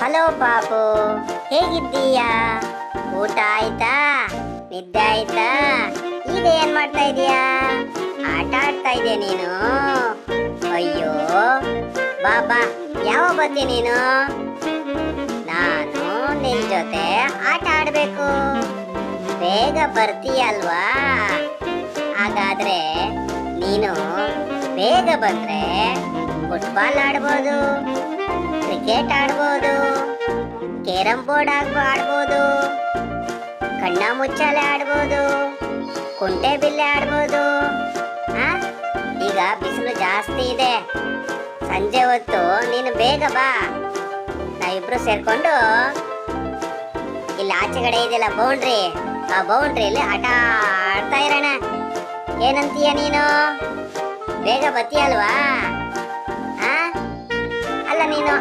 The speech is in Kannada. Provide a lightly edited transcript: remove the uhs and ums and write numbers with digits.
ಹಲೋ ಪಾಪು, ಹೇಗಿದ್ದೀಯಾ? ಊಟ ಆಯ್ತಾ? ನಿದ್ದೆ ಆಯ್ತಾ? ಈಗ ಏನ್ ಮಾಡ್ತಾ ಇದೀಯಾ? ಆಟ ಆಡ್ತಾ ಇದೆಯಾ ನೀನು? ಅಯ್ಯೋ ಬಾಬಾ, ಯಾವ ಬತ್ತಿ ನೀನು? ನಾನು ನಿನ್ ಜೊತೆ ಆಟ ಆಡ್ಬೇಕು. ಬೇಗ ಬರ್ತೀಯಲ್ವಾ? ಹಾಗಾದ್ರೆ ನೀನು ಬೇಗ ಬಂದ್ರೆ ಫುಟ್ಬಾಲ್ ಆಡ್ಬೋದು, ಕ್ರಿಕೆಟ್ ಆಡ್ಬೋದು, ಕೇರಂ ಬೋರ್ಡ್ ಆಡ್ಬೋದು, ಕಣ್ಣ ಮುಚ್ಚಾಲೆ ಆಡ್ಬೋದು, ಕುಂಟೆ ಬಿಲ್ಲೆ ಆಡ್ಬೋದು. ಈಗ ಬಿಸಿಲು ಜಾಸ್ತಿ ಇದೆ, ಸಂಜೆ ಹೊತ್ತು ನೀನು ಬೇಗ ಬಾ. ನಾವಿಬ್ರು ಸೇರ್ಕೊಂಡು ಇಲ್ಲಿ ಆಚೆಗಡೆ ಇದೆಯಲ್ಲ ಬೌಂಡ್ರಿ, ಆ ಬೌಂಡ್ರಿಯಲ್ಲಿ ಆಟ ಆಡ್ತಾ ಇರೋಣ. ಏನಂತೀಯ ನೀನು? ಬೇಗ ಬತ್ತೀಯಲ್ವಾ? ಅಲ್ಲ ನೀನು